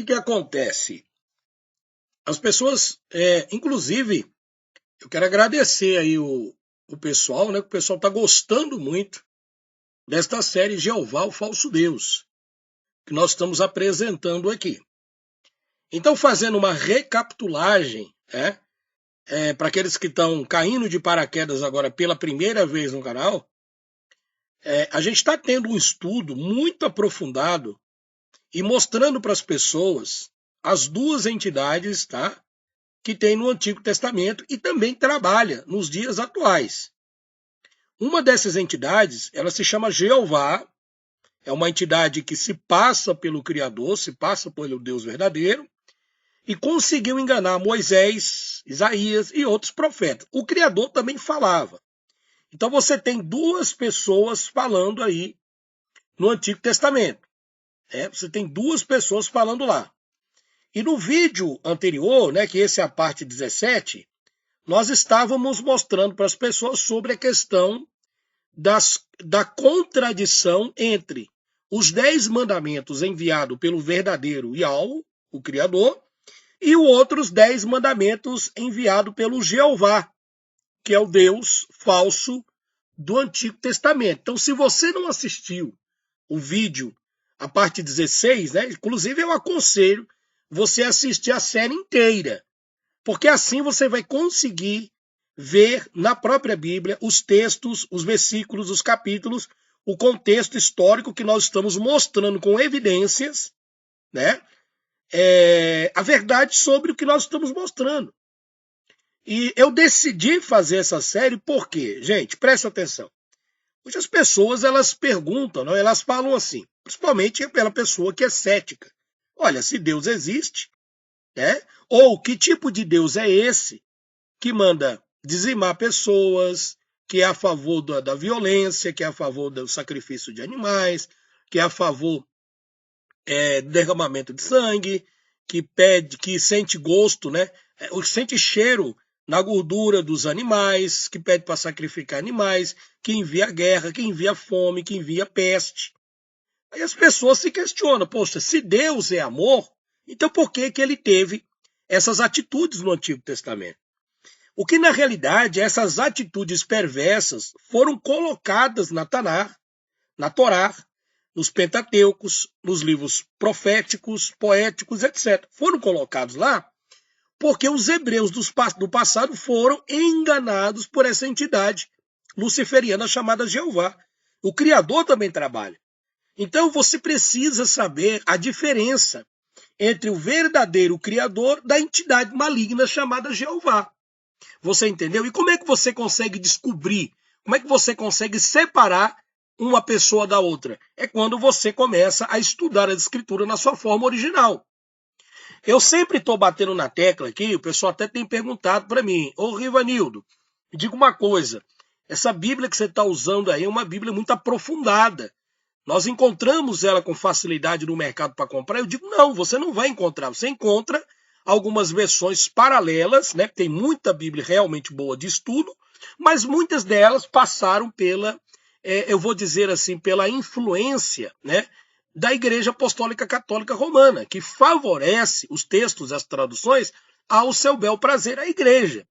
que acontece? As pessoas, inclusive, eu quero agradecer aí o pessoal, né? Que o pessoal está gostando muito desta série Jeová, o Falso Deus, que nós estamos apresentando aqui. Então, fazendo uma recapitulagem, para aqueles que estão caindo de paraquedas agora pela primeira vez no canal, a gente está tendo um estudo muito aprofundado e mostrando para as pessoas as duas entidades, tá, que tem no Antigo Testamento e também trabalha nos dias atuais. Uma dessas entidades, ela se chama Jeová, é uma entidade que se passa pelo Criador, se passa pelo Deus verdadeiro, e conseguiu enganar Moisés, Isaías e outros profetas. O Criador também falava. Então você tem duas pessoas falando aí no Antigo Testamento. Você tem duas pessoas falando lá. E no vídeo anterior, que esse é a parte 17, nós estávamos mostrando para as pessoas sobre a questão da contradição entre os 10 mandamentos enviados pelo verdadeiro Yahweh, o Criador, e os outros 10 mandamentos enviados pelo Jeová, que é o Deus falso do Antigo Testamento. Então, se você não assistiu o vídeo, a parte 16, inclusive eu aconselho você assistir a série inteira, porque assim você vai conseguir ver na própria Bíblia os textos, os versículos, os capítulos, o contexto histórico que nós estamos mostrando com evidências, a verdade sobre o que nós estamos mostrando. E eu decidi fazer essa série porque, gente, presta atenção. Hoje as pessoas, elas perguntam, elas falam assim, principalmente pela pessoa que é cética. Olha, se Deus existe, ou que tipo de Deus é esse que manda dizimar pessoas, que é a favor da violência, que é a favor do sacrifício de animais, que é a favor do derramamento de sangue, que sente gosto, sente cheiro na gordura dos animais, que pede para sacrificar animais, que envia guerra, que envia fome, que envia peste. Aí as pessoas se questionam, poxa, se Deus é amor, então por que ele teve essas atitudes no Antigo Testamento? O que na realidade essas atitudes perversas foram colocadas na Taná, na Torá, nos Pentateucos, nos livros proféticos, poéticos, etc. Foram colocados lá porque os hebreus do passado foram enganados por essa entidade luciferiana chamada Jeová. O Criador também trabalha. Então você precisa saber a diferença entre o verdadeiro Criador da entidade maligna chamada Jeová. Você entendeu? E como é que você consegue descobrir? Como é que você consegue separar uma pessoa da outra? É quando você começa a estudar a Escritura na sua forma original. Eu sempre estou batendo na tecla aqui, o pessoal até tem perguntado para mim, ô Rivanildo, me diga uma coisa, essa Bíblia que você está usando aí é uma Bíblia muito aprofundada. Nós encontramos ela com facilidade no mercado para comprar? Eu digo, não, você não vai encontrar. Você encontra algumas versões paralelas, tem muita Bíblia realmente boa de estudo, mas muitas delas passaram pela, eu vou dizer assim, pela influência, da Igreja Apostólica Católica Romana, que favorece os textos, as traduções, ao seu bel prazer à igreja.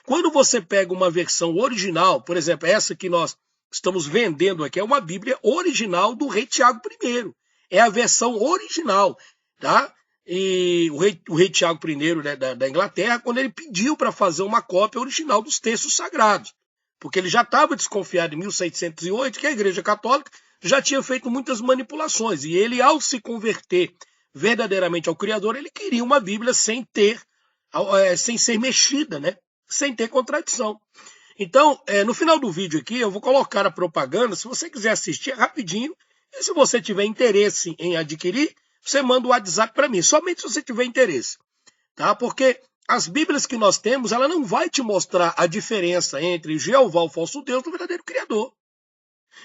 Quando você pega uma versão original, por exemplo, essa que nós estamos vendendo aqui, é uma Bíblia original do rei Tiago I. É a versão original, tá? E o rei Tiago I, da Inglaterra, quando ele pediu para fazer uma cópia original dos textos sagrados, porque ele já estava desconfiado em 1708 que a Igreja Católica já tinha feito muitas manipulações, e ele, ao se converter verdadeiramente ao Criador, ele queria uma Bíblia sem ser mexida, sem ter contradição. Então, no final do vídeo aqui, eu vou colocar a propaganda, se você quiser assistir, é rapidinho, e se você tiver interesse em adquirir, você manda o WhatsApp para mim, somente se você tiver interesse, tá? Porque as Bíblias que nós temos, ela não vai te mostrar a diferença entre Jeová, o falso Deus, e o verdadeiro Criador.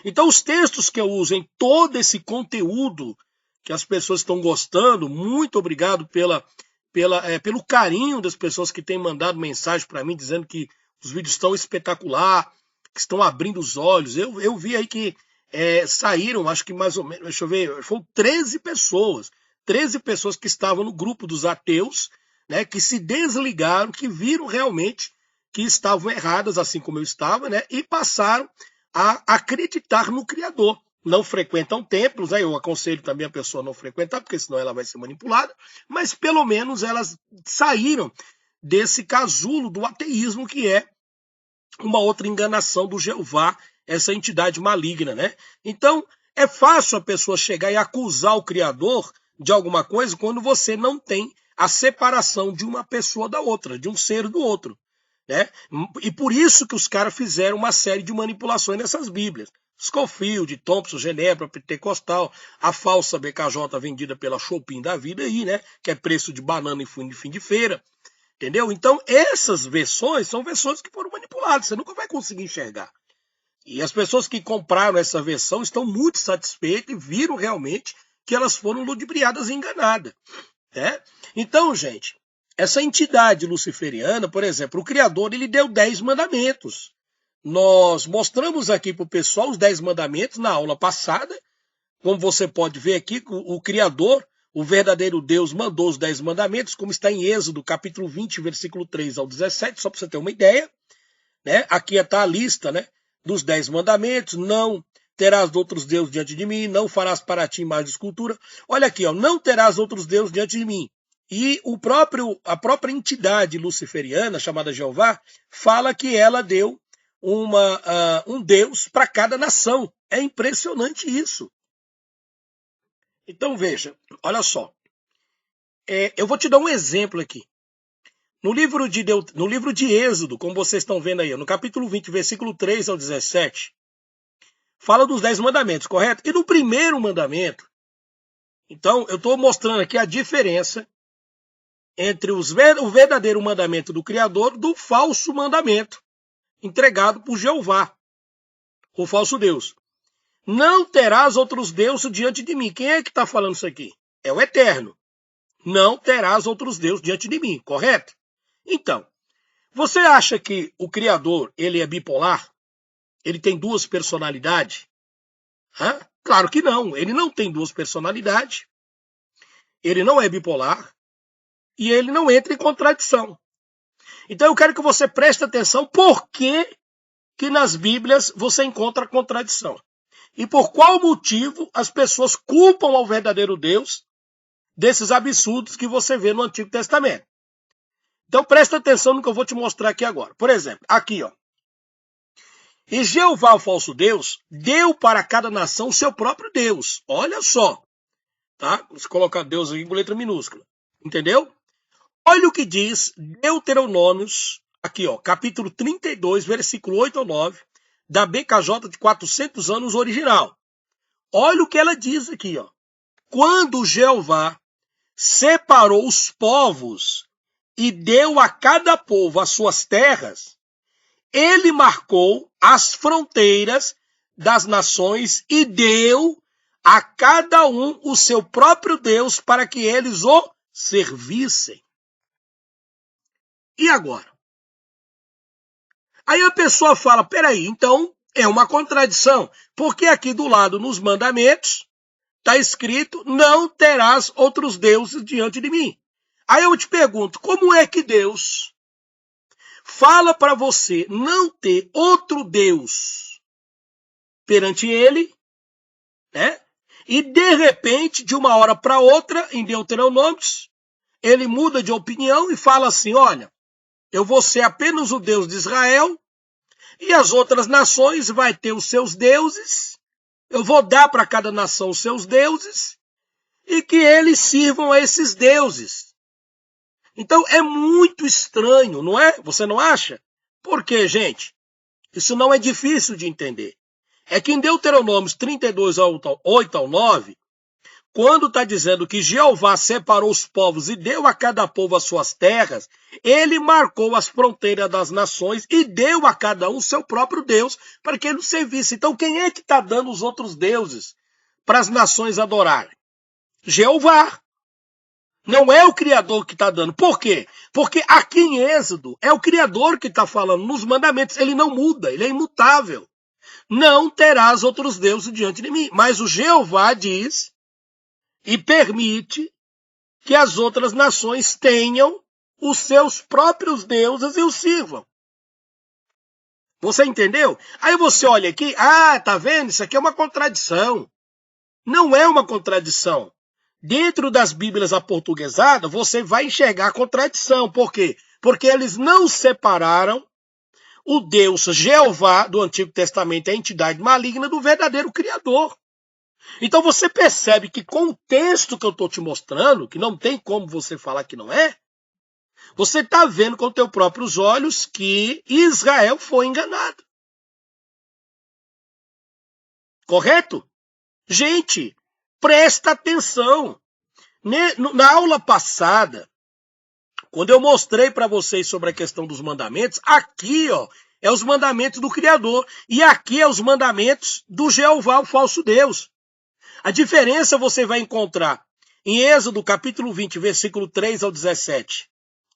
Então, os textos que eu uso em todo esse conteúdo que as pessoas estão gostando, muito obrigado pelo carinho das pessoas que têm mandado mensagem para mim, dizendo que os vídeos estão espetacular, que estão abrindo os olhos. Eu vi aí que saíram, acho que mais ou menos, deixa eu ver, foram 13 pessoas. 13 pessoas que estavam no grupo dos ateus, né, que se desligaram, que viram realmente que estavam erradas, assim como eu estava, né, e passaram a acreditar no Criador. Não frequentam templos, eu aconselho também a pessoa a não frequentar, porque senão ela vai ser manipulada, mas pelo menos elas saíram desse casulo do ateísmo, que é uma outra enganação do Jeová, essa entidade maligna, né? Então, é fácil a pessoa chegar e acusar o Criador de alguma coisa quando você não tem a separação de uma pessoa da outra, de um ser do outro, né? E por isso que os caras fizeram uma série de manipulações nessas Bíblias. Scofield, Thompson, Genebra, Pentecostal, a falsa BKJ vendida pela Chopin da vida aí, né? Que é preço de banana em fim de feira. Entendeu? Então, essas versões são versões que foram manipuladas, você nunca vai conseguir enxergar. E as pessoas que compraram essa versão estão muito satisfeitas e viram realmente que elas foram ludibriadas e enganadas, né? Então, gente, essa entidade luciferiana, por exemplo, o Criador, ele deu 10 mandamentos. Nós mostramos aqui para o pessoal os 10 mandamentos na aula passada. Como você pode ver aqui, o Criador, o verdadeiro Deus, mandou os 10 mandamentos, como está em Êxodo, capítulo 20, versículo 3 ao 17, só para você ter uma ideia, né? Aqui está a lista, né, dos 10 mandamentos. Não terás outros deuses diante de mim, não farás para ti imagem de escultura. Olha aqui, ó, não terás outros deuses diante de mim. E a própria entidade luciferiana, chamada Jeová, fala que ela deu um Deus para cada nação. É impressionante isso. Então veja, olha só. Eu vou te dar um exemplo aqui. No livro de Êxodo, como vocês estão vendo aí, no capítulo 20, versículo 3 ao 17, fala dos 10 mandamentos, correto? E no primeiro mandamento, então eu estou mostrando aqui a diferença entre o verdadeiro mandamento do Criador do falso mandamento entregado por Jeová, o falso Deus. Não terás outros deuses diante de mim. Quem é que está falando isso aqui? É o Eterno. Não terás outros deuses diante de mim, correto? Então, você acha que o Criador, ele é bipolar? Ele tem duas personalidades? Claro que não. Ele não tem duas personalidades. Ele não é bipolar. E ele não entra em contradição. Então eu quero que você preste atenção por que nas Bíblias você encontra contradição. E por qual motivo as pessoas culpam ao verdadeiro Deus desses absurdos que você vê no Antigo Testamento. Então presta atenção no que eu vou te mostrar aqui agora. Por exemplo, aqui, ó. E Jeová, o falso Deus, deu para cada nação o seu próprio Deus. Olha só. Tá? Vamos colocar Deus aqui com letra minúscula. Entendeu? Olha o que diz Deuteronômios, aqui, ó, capítulo 32, versículo 8 ao 9, da BKJ de 400 anos original. Olha o que ela diz aqui, ó. Quando Jeová separou os povos e deu a cada povo as suas terras, ele marcou as fronteiras das nações e deu a cada um o seu próprio Deus para que eles o servissem. E agora? Aí a pessoa fala, peraí, então é uma contradição, porque aqui do lado nos mandamentos está escrito, não terás outros deuses diante de mim. Aí eu te pergunto, como é que Deus fala para você não ter outro Deus perante ele, né? E de repente, de uma hora para outra, em Deuteronômios, ele muda de opinião e fala assim, olha, eu vou ser apenas o Deus de Israel e as outras nações vai ter os seus deuses, eu vou dar para cada nação os seus deuses e que eles sirvam a esses deuses. Então é muito estranho, não é? Você não acha? Por quê, gente? Isso não é difícil de entender. É que em Deuteronômios 32, 8 ao 9, quando está dizendo que Jeová separou os povos e deu a cada povo as suas terras, ele marcou as fronteiras das nações e deu a cada um seu próprio Deus para que ele o servisse. Então quem é que está dando os outros deuses para as nações adorarem? Jeová. Não é o Criador que está dando. Por quê? Porque aqui em Êxodo é o Criador que está falando nos mandamentos. Ele não muda, ele é imutável. Não terás outros deuses diante de mim. Mas o Jeová diz e permite que as outras nações tenham os seus próprios deuses e os sirvam. Você entendeu? Aí você olha aqui, tá vendo? Isso aqui é uma contradição. Não é uma contradição. Dentro das Bíblias aportuguesadas, você vai enxergar a contradição. Por quê? Porque eles não separaram o Deus Jeová do Antigo Testamento, a entidade maligna, do verdadeiro Criador. Então você percebe que com o texto que eu estou te mostrando, que não tem como você falar que não é, você está vendo com os teus próprios olhos que Israel foi enganado. Correto? Gente, presta atenção. Na aula passada, quando eu mostrei para vocês sobre a questão dos mandamentos, aqui é os mandamentos do Criador e aqui é os mandamentos do Jeová, o falso Deus. A diferença você vai encontrar em Êxodo capítulo 20, versículo 3 ao 17.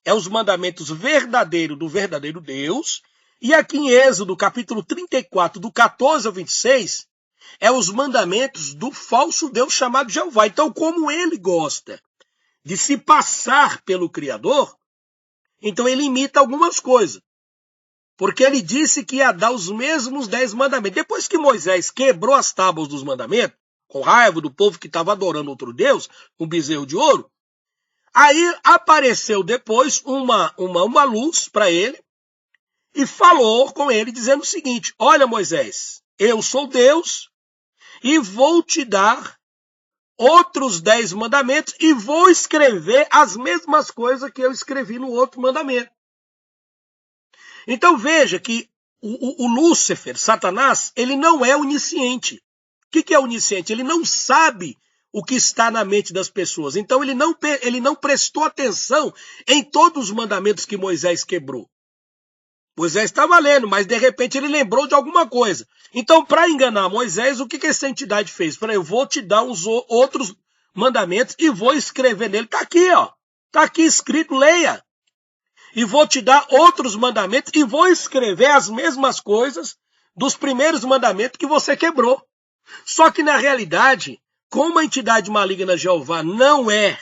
É os mandamentos verdadeiros do verdadeiro Deus. E aqui em Êxodo capítulo 34, do 14 ao 26, é os mandamentos do falso Deus chamado Jeová. Então, como ele gosta de se passar pelo Criador, então ele imita algumas coisas. Porque ele disse que ia dar os mesmos 10 mandamentos. Depois que Moisés quebrou as tábuas dos mandamentos, com raiva do povo que estava adorando outro Deus, um bezerro de ouro, aí apareceu depois uma luz para ele e falou com ele dizendo o seguinte: olha, Moisés, eu sou Deus e vou te dar outros 10 mandamentos e vou escrever as mesmas coisas que eu escrevi no outro mandamento. Então veja que o Lúcifer, Satanás, ele não é onisciente. O que é onisciente? Ele não sabe o que está na mente das pessoas. Então ele não prestou atenção em todos os mandamentos que Moisés quebrou. Moisés estava lendo, mas de repente ele lembrou de alguma coisa. Então, para enganar Moisés, o que essa entidade fez? Eu vou te dar uns outros mandamentos e vou escrever nele. Está aqui, está aqui escrito, leia. E vou te dar outros mandamentos e vou escrever as mesmas coisas dos primeiros mandamentos que você quebrou. Só que na realidade, como a entidade maligna Jeová não é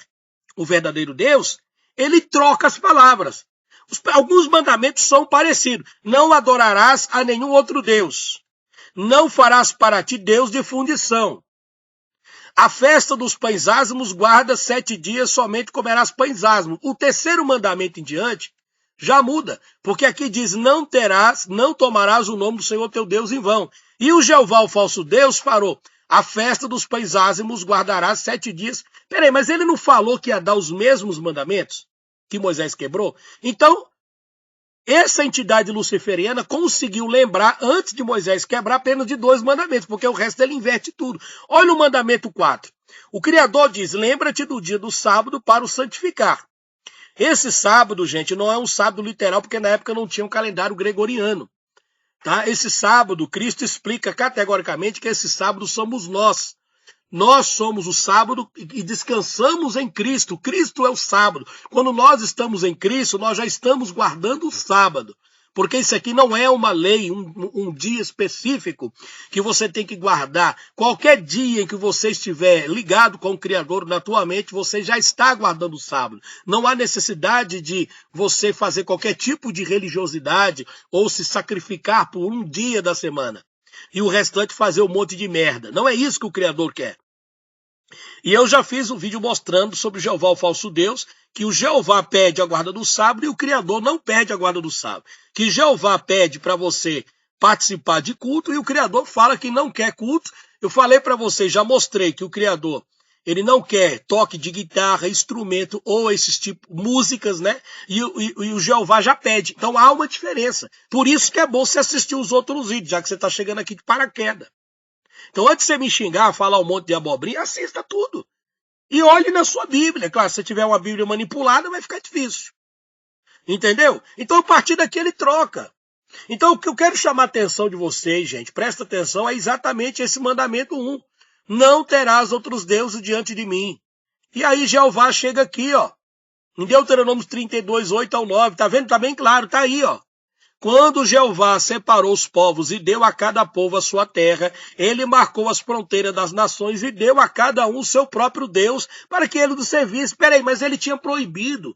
o verdadeiro Deus, ele troca as palavras. Alguns mandamentos são parecidos. Não adorarás a nenhum outro Deus. Não farás para ti Deus de fundição. A festa dos pães ázimos guarda 7 dias, somente comerás pães ázimos. O terceiro mandamento em diante já muda, porque aqui diz: não tomarás o nome do Senhor teu Deus em vão. E o Jeová, o falso Deus, falou: a festa dos pães ázimos guardarás 7 dias. Peraí, mas ele não falou que ia dar os mesmos mandamentos que Moisés quebrou? Então, essa entidade luciferiana conseguiu lembrar, antes de Moisés quebrar, apenas de 2 mandamentos, porque o resto ele inverte tudo. Olha o mandamento 4. O Criador diz: lembra-te do dia do sábado para o santificar. Esse sábado, gente, não é um sábado literal, porque na época não tinha um calendário gregoriano. Tá? Esse sábado, Cristo explica categoricamente que esse sábado somos nós. Nós somos o sábado e descansamos em Cristo. Cristo é o sábado. Quando nós estamos em Cristo, nós já estamos guardando o sábado. Porque isso aqui não é uma lei, um dia específico que você tem que guardar. Qualquer dia em que você estiver ligado com o Criador na tua mente, você já está guardando o sábado. Não há necessidade de você fazer qualquer tipo de religiosidade ou se sacrificar por um dia da semana. E o restante fazer um monte de merda. Não é isso que o Criador quer. E eu já fiz um vídeo mostrando sobre Jeová, o falso Deus, que o Jeová pede a guarda do sábado e o Criador não pede a guarda do sábado. Que Jeová pede para você participar de culto e o Criador fala que não quer culto. Eu falei para vocês, já mostrei que o Criador, ele não quer toque de guitarra, instrumento ou esses tipos, músicas, né? E o Jeová já pede. Então há uma diferença. Por isso que é bom você assistir os outros vídeos, já que você está chegando aqui de paraquedas. Então, antes de você me xingar, falar um monte de abobrinha, assista tudo. E olhe na sua Bíblia. Claro, se você tiver uma Bíblia manipulada, vai ficar difícil. Entendeu? Então, a partir daqui, ele troca. Então, o que eu quero chamar a atenção de vocês, gente, presta atenção, é exatamente esse mandamento 1. Não terás outros deuses diante de mim. E aí, Jeová chega aqui, em Deuteronômio 32, 8 ao 9. Tá vendo? Tá bem claro, tá aí, Quando Jeová separou os povos e deu a cada povo a sua terra, ele marcou as fronteiras das nações e deu a cada um seu próprio Deus para que ele o servisse. Peraí, mas ele tinha proibido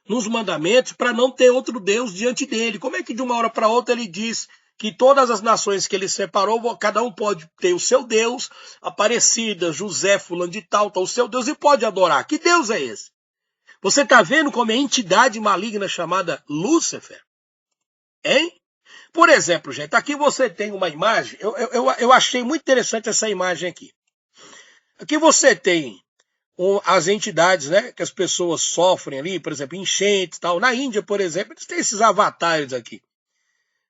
nos mandamentos para não ter outro Deus diante dele. Como é que de uma hora para outra ele diz que todas as nações que ele separou, cada um pode ter o seu Deus, Aparecida, José, fulano de tal, o seu Deus, e pode adorar? Que Deus é esse? Você está vendo como é entidade maligna chamada Lúcifer? Hein? Por exemplo, gente, aqui você tem uma imagem, eu achei muito interessante essa imagem aqui. Aqui você tem as entidades, né, que as pessoas sofrem ali, por exemplo, enchentes e tal. Na Índia, por exemplo, eles têm esses avatares aqui,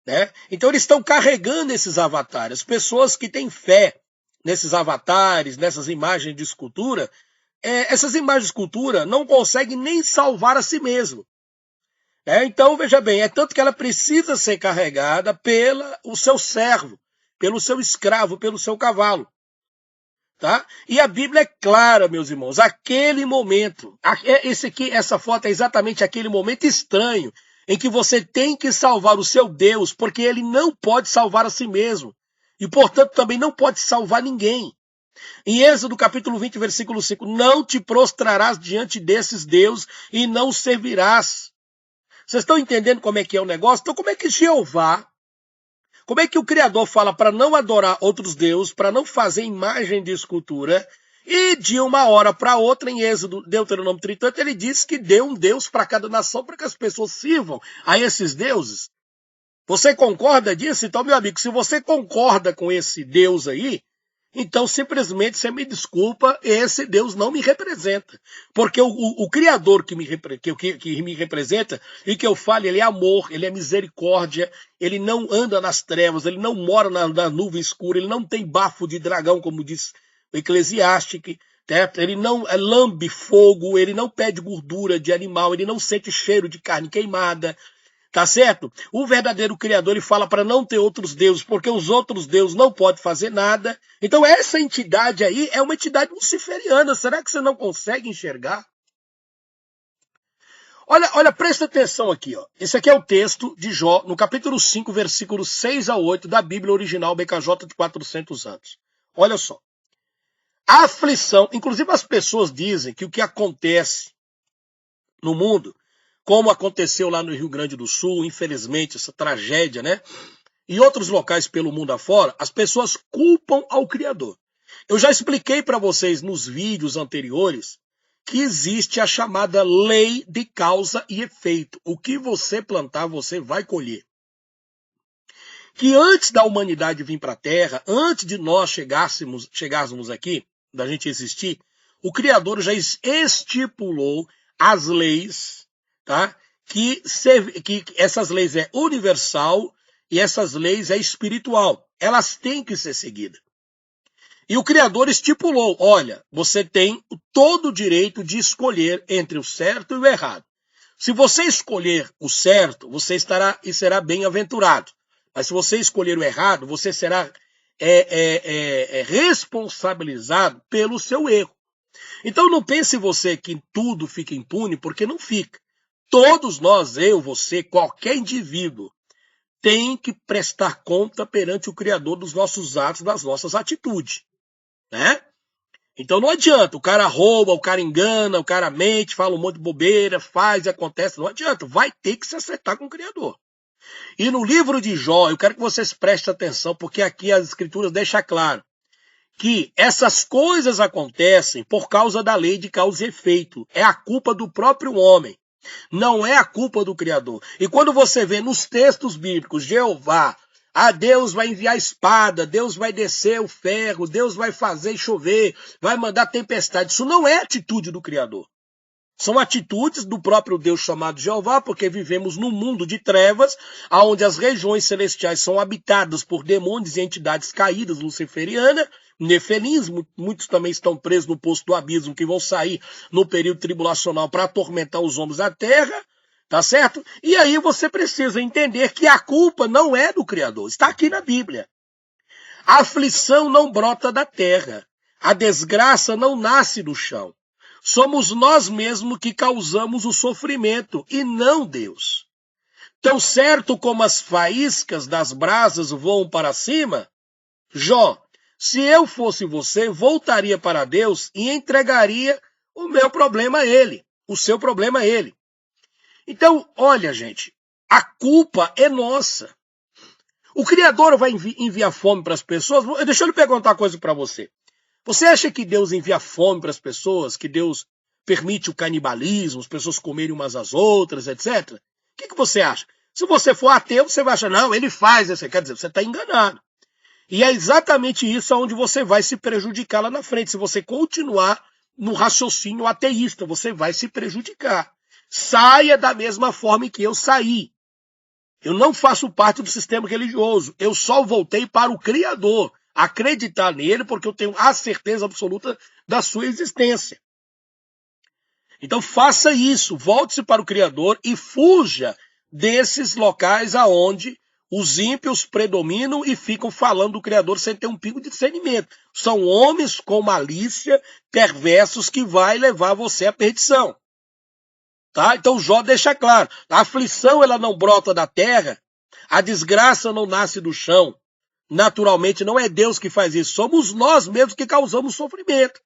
né? Então eles estão carregando esses avatares. As pessoas que têm fé nesses avatares, nessas imagens de escultura, essas imagens de escultura não conseguem nem salvar a si mesmo. Então, veja bem, é tanto que ela precisa ser carregada pelo seu servo, pelo seu escravo, pelo seu cavalo. Tá? E a Bíblia é clara, meus irmãos, aquele momento, essa foto é exatamente aquele momento estranho em que você tem que salvar o seu Deus, porque ele não pode salvar a si mesmo. E, portanto, também não pode salvar ninguém. Em Êxodo capítulo 20, versículo 5, não te prostrarás diante desses deuses e não os servirás. Vocês estão entendendo como é que é o negócio? Então, como é que Jeová, como é que o Criador fala para não adorar outros deuses, para não fazer imagem de escultura, e de uma hora para outra, em Êxodo, Deuteronômio 38, ele diz que deu um Deus para cada nação, para que as pessoas sirvam a esses deuses? Você concorda disso? Então, meu amigo, se você concorda com esse Deus aí, então simplesmente você me desculpa, esse Deus não me representa. Porque o Criador que me representa e que eu falo, ele é amor, ele é misericórdia, ele não anda nas trevas, ele não mora na nuvem escura, ele não tem bafo de dragão, como diz o Eclesiástico, ele não lambe fogo, ele não pede gordura de animal, ele não sente cheiro de carne queimada. Tá certo? O verdadeiro Criador, ele fala para não ter outros deuses, porque os outros deuses não podem fazer nada. Então essa entidade aí é uma entidade luciferiana. Será que você não consegue enxergar? Olha, presta atenção aqui, ó. Esse aqui é o texto de Jó, no capítulo 5, versículos 6 a 8 da Bíblia original BKJ de 400 anos. Olha só. A aflição, inclusive as pessoas dizem que o que acontece no mundo, como aconteceu lá no Rio Grande do Sul, infelizmente, essa tragédia, né? E outros locais pelo mundo afora, as pessoas culpam ao Criador. Eu já expliquei para vocês nos vídeos anteriores que existe a chamada lei de causa e efeito. O que você plantar, você vai colher. Que antes da humanidade vir para a Terra, antes de nós chegássemos aqui, da gente existir, o Criador já estipulou as leis, tá? Que essas leis é universal e essas leis é espiritual. Elas têm que ser seguidas. E o Criador estipulou, olha, você tem todo o direito de escolher entre o certo e o errado. Se você escolher o certo, você será bem-aventurado. Mas se você escolher o errado, você será responsabilizado pelo seu erro. Então não pense você que tudo fica impune, porque não fica. Todos nós, eu, você, qualquer indivíduo, tem que prestar conta perante o Criador dos nossos atos, das nossas atitudes, né? Então não adianta, o cara rouba, o cara engana, o cara mente, fala um monte de bobeira, faz e acontece, não adianta, vai ter que se acertar com o Criador. E no livro de Jó, eu quero que vocês prestem atenção, porque aqui as escrituras deixam claro que essas coisas acontecem por causa da lei de causa e efeito, é a culpa do próprio homem. Não é a culpa do Criador. E quando você vê nos textos bíblicos, Jeová, Deus vai enviar espada, Deus vai descer o ferro, Deus vai fazer chover, vai mandar tempestade. Isso não é atitude do Criador. São atitudes do próprio Deus chamado Jeová, porque vivemos num mundo de trevas, onde as regiões celestiais são habitadas por demônios e entidades caídas luciferianas, nefelins, muitos também estão presos no poço do abismo, que vão sair no período tribulacional para atormentar os homens da terra, tá certo? E aí você precisa entender que a culpa não é do Criador, está aqui na Bíblia. A aflição não brota da terra, a desgraça não nasce do chão. Somos nós mesmos que causamos o sofrimento e não Deus. Tão certo como as faíscas das brasas voam para cima, Jó, se eu fosse você, voltaria para Deus e entregaria o meu problema a ele, o seu problema a ele. Então, olha, gente, a culpa é nossa. O Criador vai enviar fome para as pessoas? Deixa eu lhe perguntar uma coisa para você. Você acha que Deus envia fome para as pessoas? Que Deus permite o canibalismo, as pessoas comerem umas às outras, etc? O que você acha? Se você for ateu, você vai achar, não, ele faz isso. Quer dizer, você está enganado. E é exatamente isso onde você vai se prejudicar lá na frente. Se você continuar no raciocínio ateísta, você vai se prejudicar. Saia da mesma forma que eu saí. Eu não faço parte do sistema religioso. Eu só voltei para o Criador. Acreditar nele porque eu tenho a certeza absoluta da sua existência. Então faça isso. Volte-se para o Criador e fuja desses locais aonde os ímpios predominam e ficam falando do Criador sem ter um pingo de discernimento. São homens com malícia, perversos, que vai levar você à perdição. Tá? Então Jó deixa claro, a aflição ela não brota da terra, a desgraça não nasce do chão. Naturalmente não é Deus que faz isso, somos nós mesmos que causamos sofrimento.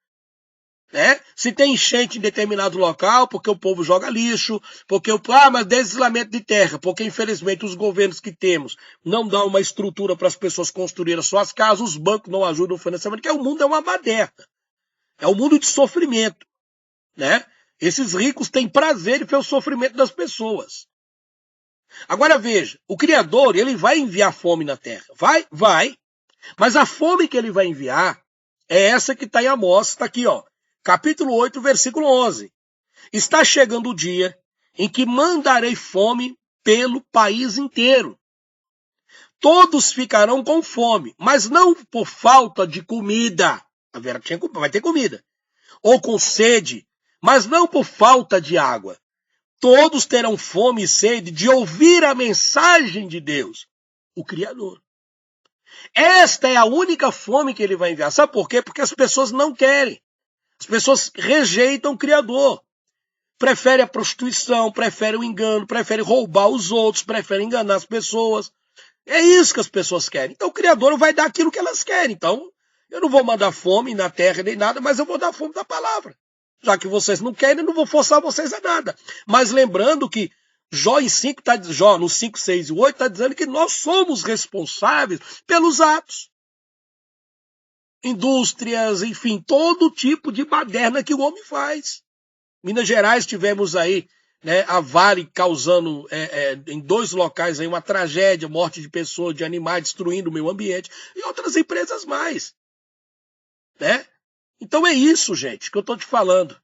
Né? Se tem enchente em determinado local, porque o povo joga lixo, mas deslamento de terra, porque infelizmente os governos que temos não dão uma estrutura para as pessoas construírem as suas casas, os bancos não ajudam o financiamento, porque o mundo é uma baderna. É um mundo de sofrimento. Né? Esses ricos têm prazer em ver o sofrimento das pessoas. Agora veja, o Criador ele vai enviar fome na terra. Vai. Mas a fome que ele vai enviar é essa que está em Amós, está aqui, ó. Capítulo 8, versículo 11. Está chegando o dia em que mandarei fome pelo país inteiro. Todos ficarão com fome, mas não por falta de comida. Vai ter comida. Ou com sede, mas não por falta de água. Todos terão fome e sede de ouvir a mensagem de Deus, o Criador. Esta é a única fome que ele vai enviar. Sabe por quê? Porque as pessoas não querem. As pessoas rejeitam o Criador. Preferem a prostituição, preferem o engano, preferem roubar os outros, preferem enganar as pessoas. É isso que as pessoas querem. Então o Criador vai dar aquilo que elas querem. Então eu não vou mandar fome na terra nem nada, mas eu vou dar fome da palavra. Já que vocês não querem, eu não vou forçar vocês a nada. Mas lembrando que Jó no 5, 6 e 8 está dizendo que nós somos responsáveis pelos atos. Indústrias, enfim, todo tipo de baderna que o homem faz. Minas Gerais tivemos aí, né, a Vale causando em 2 locais aí uma tragédia, morte de pessoas, de animais, destruindo o meio ambiente, e outras empresas mais. Né? Então é isso, gente, que eu estou te falando.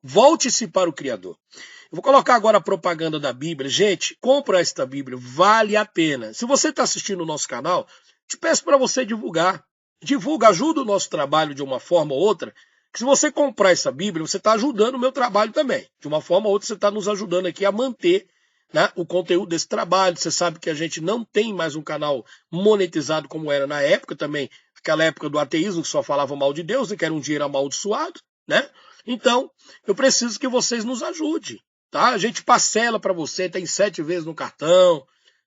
Volte-se para o Criador. Eu vou colocar agora a propaganda da Bíblia. Gente, compra esta Bíblia, vale a pena. Se você está assistindo o nosso canal, te peço para você divulgar. Divulga, ajuda o nosso trabalho de uma forma ou outra. Que se você comprar essa Bíblia, você está ajudando o meu trabalho também. De uma forma ou outra, você está nos ajudando aqui a manter, né, o conteúdo desse trabalho. Você sabe que a gente não tem mais um canal monetizado como era na época também. Aquela época do ateísmo que só falava mal de Deus e que era um dinheiro amaldiçoado, né? Então, eu preciso que vocês nos ajudem, tá? A gente parcela para você, tem 7 vezes no cartão,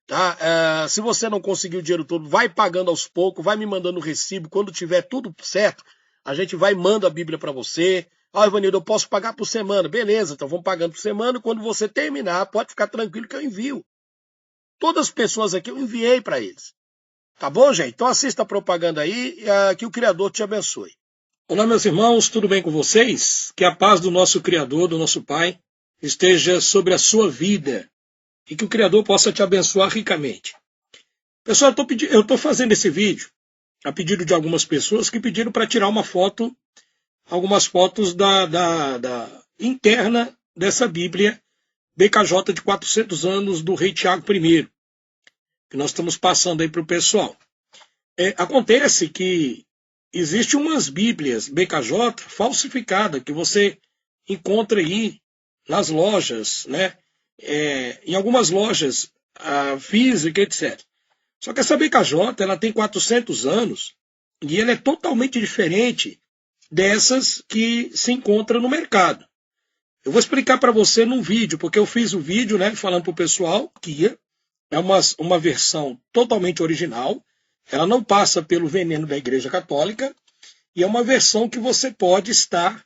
tá? Se você não conseguir o dinheiro todo, vai pagando aos poucos, vai me mandando o recibo, quando tiver tudo certo, a gente vai e manda a Bíblia para você. Ivanildo, eu posso pagar por semana, beleza, então vamos pagando por semana, quando você terminar, pode ficar tranquilo que eu envio. Todas as pessoas aqui eu enviei para eles. Tá bom, gente? Então assista a propaganda aí e que o Criador te abençoe. Olá, meus irmãos, tudo bem com vocês? Que a paz do nosso Criador, do nosso Pai, esteja sobre a sua vida e que o Criador possa te abençoar ricamente. Pessoal, eu estou fazendo esse vídeo a pedido de algumas pessoas que pediram para tirar uma foto, algumas fotos da interna dessa Bíblia BKJ de 400 anos do rei Tiago I, que nós estamos passando aí para o pessoal. Acontece que existem umas Bíblias BKJ falsificadas que você encontra aí nas lojas, né? Em algumas lojas físicas, etc. Só que essa BKJ ela tem 400 anos e ela é totalmente diferente dessas que se encontram no mercado. Eu vou explicar para você num vídeo, porque eu fiz o vídeo, né, falando para o pessoal que ia É uma versão totalmente original, ela não passa pelo veneno da Igreja Católica, e é uma versão que você pode estar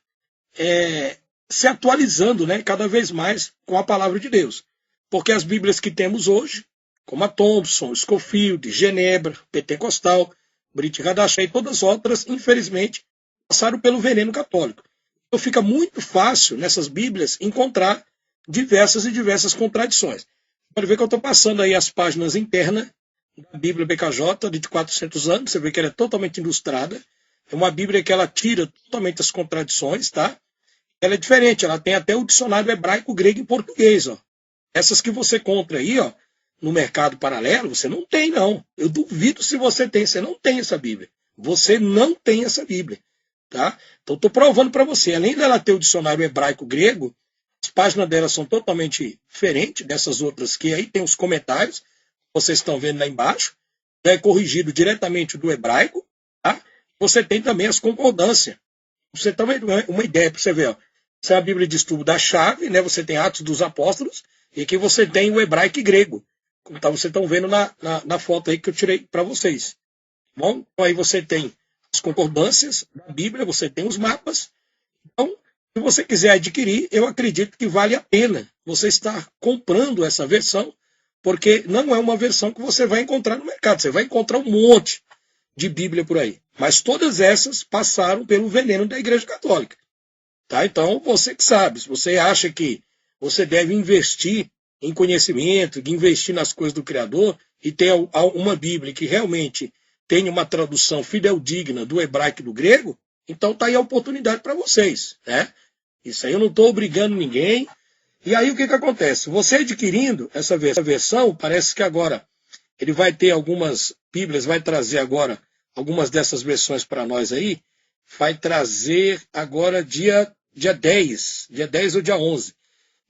se atualizando, né, cada vez mais com a palavra de Deus. Porque as Bíblias que temos hoje, como a Thompson, Scofield, Genebra, Pentecostal, Brit Hadashah e todas as outras, infelizmente, passaram pelo veneno católico. Então fica muito fácil nessas Bíblias encontrar diversas contradições. Pode ver que eu estou passando aí as páginas internas da Bíblia BKJ de 400 anos, você vê que ela é totalmente ilustrada. É uma Bíblia que ela tira totalmente as contradições, tá? Ela é diferente, ela tem até o dicionário hebraico, grego e português, ó. Essas que você compra aí, ó, no mercado paralelo, você não tem, não. Eu duvido se você tem, você não tem essa Bíblia. Você não tem essa Bíblia, tá? Então estou provando para você, além dela ter o dicionário hebraico grego, as páginas dela são totalmente diferentes dessas outras que aí tem os comentários, vocês estão vendo lá embaixo, é corrigido diretamente do hebraico, tá? Você tem também as concordâncias. Você tem uma ideia para você ver, ó. Essa é a Bíblia de estudo da chave, né? Você tem Atos dos Apóstolos, e aqui você tem o hebraico e grego. Como tá, vocês estão vendo na foto aí que eu tirei para vocês. Bom, então aí você tem as concordâncias da Bíblia, você tem os mapas. Então, se você quiser adquirir, eu acredito que vale a pena você estar comprando essa versão, porque não é uma versão que você vai encontrar no mercado. Você vai encontrar um monte de Bíblia por aí. Mas todas essas passaram pelo veneno da Igreja Católica. Tá? Então, você que sabe, se você acha que você deve investir em conhecimento, de investir nas coisas do Criador, e ter uma Bíblia que realmente tenha uma tradução fideldigna do hebraico e do grego, então tá aí a oportunidade para vocês. Né? Isso aí eu não estou obrigando ninguém. E aí o que acontece? Você adquirindo essa versão, parece que agora ele vai ter algumas Bíblias, vai trazer agora algumas dessas versões para nós aí, vai trazer agora dia 10 ou dia 11.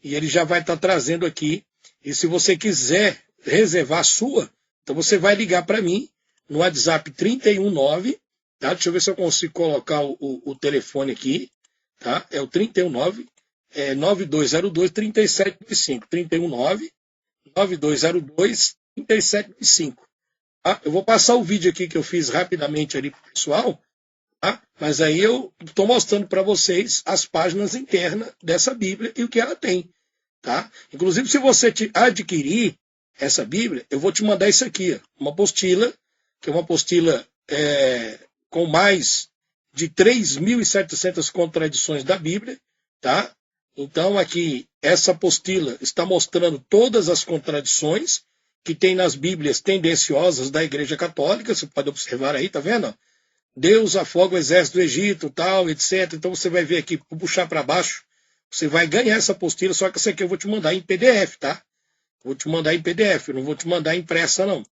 E ele já vai estar trazendo aqui. E se você quiser reservar a sua, então você vai ligar para mim no WhatsApp 319, tá? Deixa eu ver se eu consigo colocar o telefone aqui, tá? É o 319 9202 3725. 319 9202 3725. Tá? Eu vou passar o vídeo aqui que eu fiz rapidamente ali pro pessoal, tá? Mas aí eu estou mostrando para vocês as páginas internas dessa Bíblia e o que ela tem. Tá? Inclusive, se você adquirir essa Bíblia, eu vou te mandar isso aqui, ó, uma apostila, que é uma apostila com mais de 3.700 contradições da Bíblia. Tá? Então, aqui, essa apostila está mostrando todas as contradições que tem nas Bíblias tendenciosas da Igreja Católica. Você pode observar aí, tá vendo? Deus afoga o exército do Egito, tal, etc. Então, você vai ver aqui, vou puxar para baixo, você vai ganhar essa apostila, só que essa aqui eu vou te mandar em PDF, tá? Vou te mandar em PDF, eu não vou te mandar impressa, não.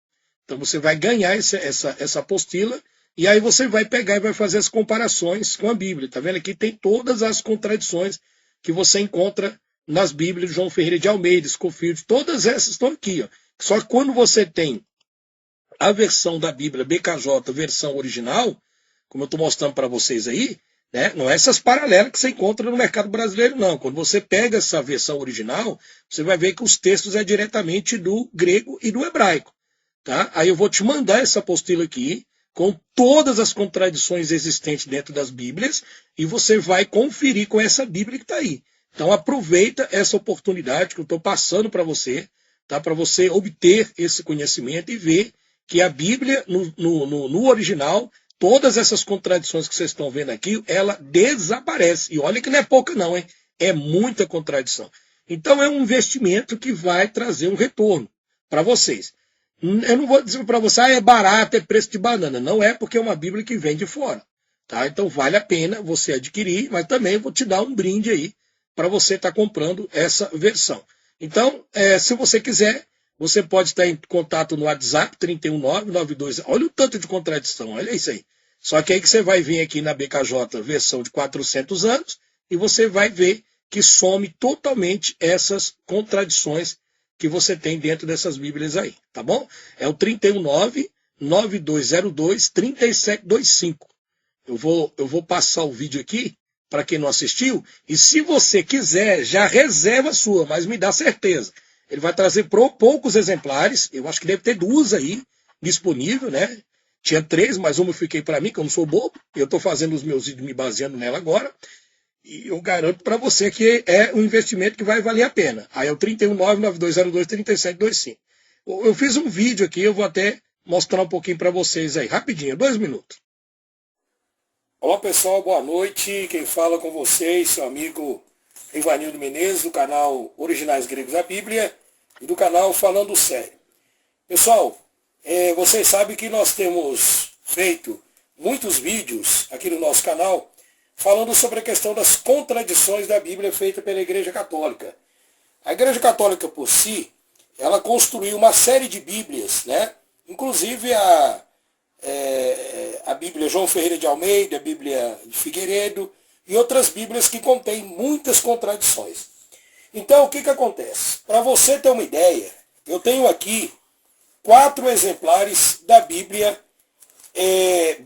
Então você vai ganhar essa apostila, e aí você vai pegar e vai fazer as comparações com a Bíblia. Tá vendo? Aqui tem todas as contradições que você encontra nas Bíblias de João Ferreira de Almeida, Scofield, todas essas estão aqui, ó. Só que quando você tem a versão da Bíblia BKJ, versão original, como eu estou mostrando para vocês aí, né? Não é essas paralelas que você encontra no mercado brasileiro, não. Quando você pega essa versão original, você vai ver que os textos é diretamente do grego e do hebraico. Tá? Aí eu vou te mandar essa apostila aqui, com todas as contradições existentes dentro das Bíblias, e você vai conferir com essa Bíblia que está aí. Então aproveita essa oportunidade que eu estou passando para você, tá? Para você obter esse conhecimento e ver que a Bíblia, no original, todas essas contradições que vocês estão vendo aqui, ela desaparece. E olha que não é pouca não, hein? É muita contradição. Então é um investimento que vai trazer um retorno para vocês. Eu não vou dizer para você, é barato, é preço de banana. Não é, porque é uma Bíblia que vem de fora. Tá? Então vale a pena você adquirir, mas também vou te dar um brinde aí para você estar comprando essa versão. Então, se você quiser, você pode estar em contato no WhatsApp 31992. Olha o tanto de contradição, olha isso aí. Só que aí que você vai vir aqui na BKJ versão de 400 anos e você vai ver que some totalmente essas contradições que você tem dentro dessas Bíblias aí, tá bom? É o 319-9202-3725. Eu vou passar o vídeo aqui para quem não assistiu, e se você quiser, já reserva a sua, mas me dá certeza. Ele vai trazer poucos exemplares, eu acho que deve ter 2 aí disponível, né? Tinha 3, mas uma eu fiquei para mim, que eu não sou bobo. Eu estou fazendo os meus vídeos me baseando nela agora. E eu garanto para você que é um investimento que vai valer a pena. Aí é o 31992023725. Eu fiz um vídeo aqui, eu vou até mostrar um pouquinho para vocês aí, rapidinho, 2 minutos. Olá pessoal, boa noite. Quem fala com vocês, seu amigo Ivanildo Menezes, do canal Originais Gregos da Bíblia e do canal Falando Sério. Pessoal, vocês sabem que nós temos feito muitos vídeos aqui no nosso canal falando sobre a questão das contradições da Bíblia feita pela Igreja Católica. A Igreja Católica por si, ela construiu uma série de Bíblias, né? Inclusive a Bíblia João Ferreira de Almeida, a Bíblia de Figueiredo e outras Bíblias que contêm muitas contradições. Então, o que acontece? Para você ter uma ideia, eu tenho aqui 4 exemplares da Bíblia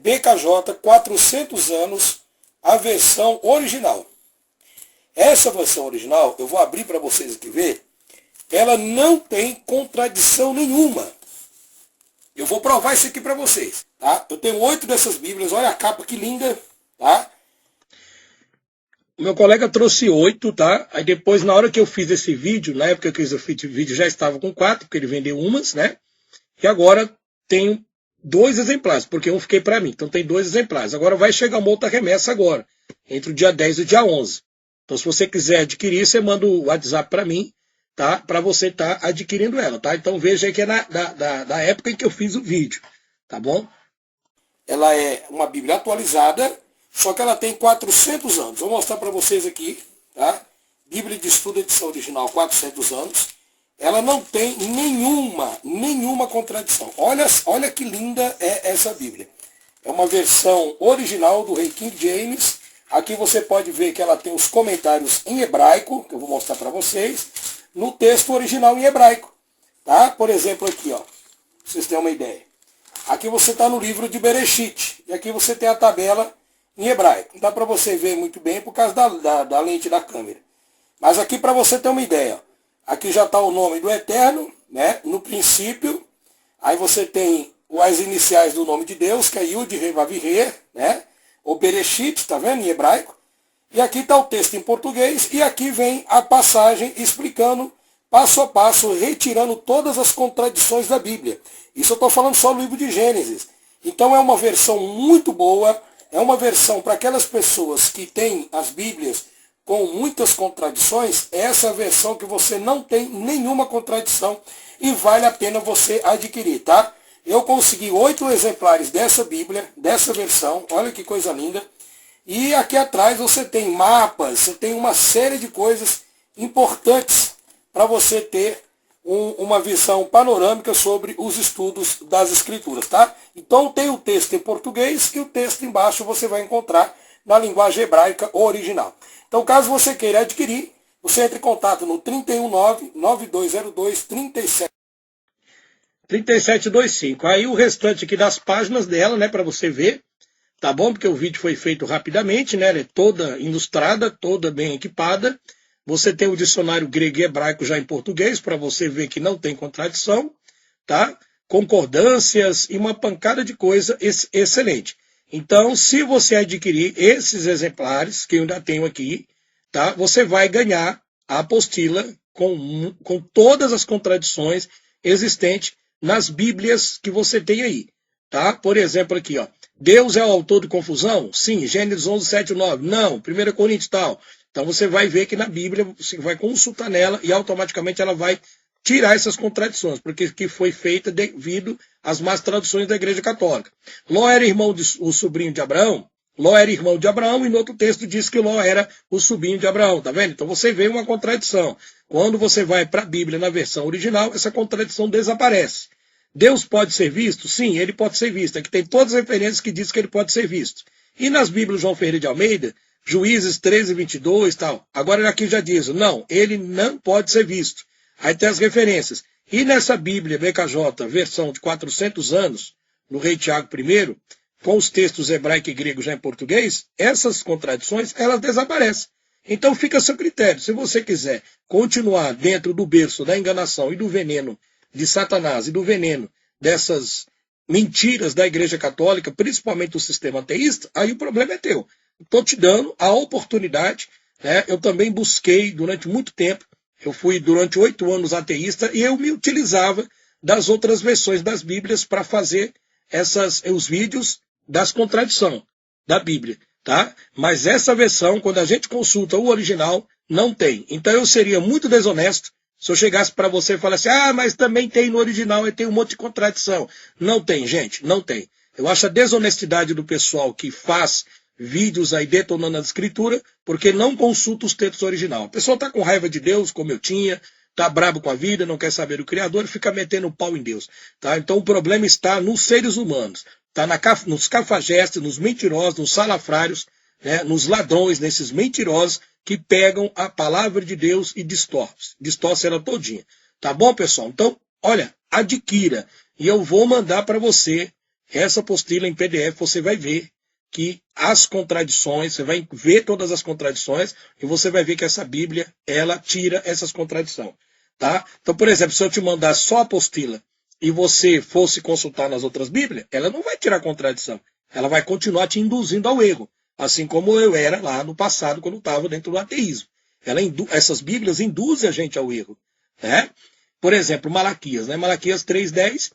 BKJ 400 anos, a versão original. Essa versão original, eu vou abrir para vocês aqui ver, ela não tem contradição nenhuma. Eu vou provar isso aqui para vocês, tá? Eu tenho 8 dessas Bíblias, olha a capa que linda, tá? O meu colega trouxe 8, tá? Aí depois, na hora que eu fiz esse vídeo, na época que eu fiz o vídeo, já estava com 4, porque ele vendeu umas, né? E agora tenho 2 exemplares, porque um fiquei para mim. Então tem 2 exemplares. Agora vai chegar uma outra remessa agora, entre o dia 10 e o dia 11. Então se você quiser adquirir, você manda o WhatsApp para mim, tá? Para você estar adquirindo ela, tá? Então veja aí que é da época em que eu fiz o vídeo, tá bom? Ela é uma Bíblia atualizada, só que ela tem 400 anos. Vou mostrar para vocês aqui, tá? Bíblia de Estudo, edição original, 400 anos. Ela não tem nenhuma contradição. Olha que linda é essa Bíblia. É uma versão original do Rei King James. Aqui você pode ver que ela tem os comentários em hebraico, que eu vou mostrar para vocês, no texto original em hebraico. Tá? Por exemplo, aqui, ó, pra vocês terem uma ideia. Aqui você está no livro de Bereshit. E aqui você tem a tabela em hebraico. Não dá para você ver muito bem por causa da lente da câmera. Mas aqui para você ter uma ideia, ó. Aqui já está o nome do Eterno, né? No princípio. Aí você tem as iniciais do nome de Deus, que é Yud, Rei, Vav, Re, né? Ou Bereshit, está vendo? Em hebraico. E aqui está o texto em português. E aqui vem a passagem explicando, passo a passo, retirando todas as contradições da Bíblia. Isso eu estou falando só do livro de Gênesis. Então é uma versão muito boa. É uma versão para aquelas pessoas que têm as Bíblias com muitas contradições. Essa é a versão que você não tem nenhuma contradição e vale a pena você adquirir, tá? Eu consegui 8 exemplares dessa Bíblia, dessa versão, olha que coisa linda. E aqui atrás você tem mapas, você tem uma série de coisas importantes para você ter uma visão panorâmica sobre os estudos das Escrituras, tá? Então tem o texto em português e o texto embaixo você vai encontrar na linguagem hebraica original. Então, caso você queira adquirir, você entre em contato no 319-9202-3725. Aí o restante aqui das páginas dela, né, para você ver, tá bom? Porque o vídeo foi feito rapidamente, né? Ela é toda ilustrada, toda bem equipada. Você tem o dicionário grego e hebraico já em português, para você ver que não tem contradição, tá? Concordâncias e uma pancada de coisa excelente. Então, se você adquirir esses exemplares, que eu ainda tenho aqui, tá? Você vai ganhar a apostila com todas as contradições existentes nas Bíblias que você tem aí. Tá? Por exemplo, aqui, ó. Deus é o autor de confusão? Sim. Gênesis 11, 7, 9. Não. 1 Coríntios tal. Então você vai ver que na Bíblia, você vai consultar nela e automaticamente ela vai tirar essas contradições, porque que foi feita devido às más traduções da Igreja Católica. Ló era o sobrinho de Abraão? Ló era irmão de Abraão, e no outro texto diz que Ló era o sobrinho de Abraão, tá vendo? Então você vê uma contradição. Quando você vai para a Bíblia na versão original, essa contradição desaparece. Deus pode ser visto? Sim, ele pode ser visto. Aqui tem todas as referências que dizem que ele pode ser visto. E nas Bíblias João Ferreira de Almeida, Juízes 13, 22 e tal, agora aqui já diz, não, ele não pode ser visto. Aí tem as referências. E nessa Bíblia BKJ, versão de 400 anos, no Rei Tiago I, com os textos hebraico e grego já em português, essas contradições, elas desaparecem. Então fica a seu critério. Se você quiser continuar dentro do berço da enganação e do veneno de Satanás e do veneno dessas mentiras da Igreja Católica, principalmente do sistema ateísta, aí o problema é teu. Estou te dando a oportunidade, né? Eu também busquei durante muito tempo, eu fui durante 8 anos ateísta e eu me utilizava das outras versões das Bíblias para fazer os vídeos das contradições da Bíblia, tá? Mas essa versão, quando a gente consulta o original, não tem. Então eu seria muito desonesto se eu chegasse para você e falasse, mas também tem no original e tem um monte de contradição. Não tem, gente, não tem. Eu acho a desonestidade do pessoal que faz vídeos aí detonando a escritura, porque não consulta os textos originais. A pessoa está com raiva de Deus, como eu tinha, está brabo com a vida, não quer saber do Criador e fica metendo pau em Deus. Tá? Então o problema está nos seres humanos, está nos cafajestes, nos mentirosos, nos salafrários, né, nos ladrões, nesses mentirosos que pegam a palavra de Deus e distorcem ela todinha. Tá bom, pessoal? Então, olha, adquira. E eu vou mandar para você essa apostila em PDF, você vai ver que as contradições, você vai ver todas as contradições e você vai ver que essa Bíblia, ela tira essas contradições. Tá? Então, por exemplo, se eu te mandar só a apostila e você fosse consultar nas outras Bíblias, ela não vai tirar contradição. Ela vai continuar te induzindo ao erro. Assim como eu era lá no passado, quando estava dentro do ateísmo. Essas Bíblias induzem a gente ao erro. Né? Por exemplo, Malaquias. Né? Malaquias 3,10,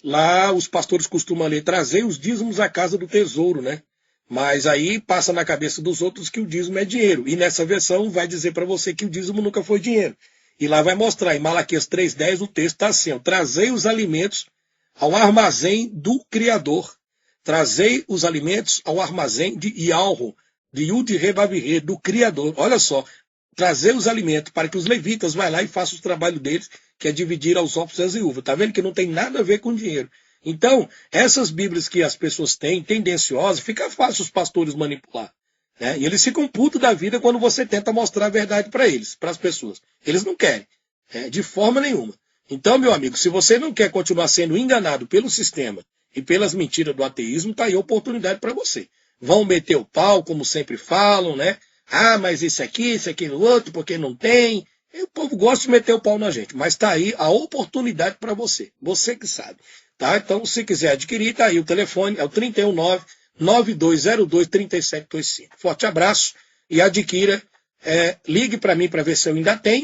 lá os pastores costumam ler, trazer os dízimos à casa do tesouro. Né? Mas aí passa na cabeça dos outros que o dízimo é dinheiro. E nessa versão vai dizer para você que o dízimo nunca foi dinheiro. E lá vai mostrar, em Malaquias 3,10, o texto está assim, trazei os alimentos ao armazém do Criador. Trazei os alimentos ao armazém de Yalro, de Yud-Re-Vav-Re, do Criador. Olha só, trazer os alimentos para que os levitas vão lá e façam o trabalho deles, que é dividir aos órfãos e às viúvas. Está vendo que não tem nada a ver com dinheiro. Então, essas Bíblias que as pessoas têm, tendenciosas, fica fácil os pastores manipular. Né? E eles ficam putos da vida quando você tenta mostrar a verdade para eles, para as pessoas. Eles não querem, de forma nenhuma. Então, meu amigo, se você não quer continuar sendo enganado pelo sistema e pelas mentiras do ateísmo, está aí a oportunidade para você. Vão meter o pau, como sempre falam, né? Mas isso aquilo outro, porque não tem. E o povo gosta de meter o pau na gente, mas está aí a oportunidade para você. Você que sabe. Tá? Então, se quiser adquirir, está aí o telefone, é o 319-9202-3725. Forte abraço e adquira. Ligue para mim para ver se eu ainda tenho.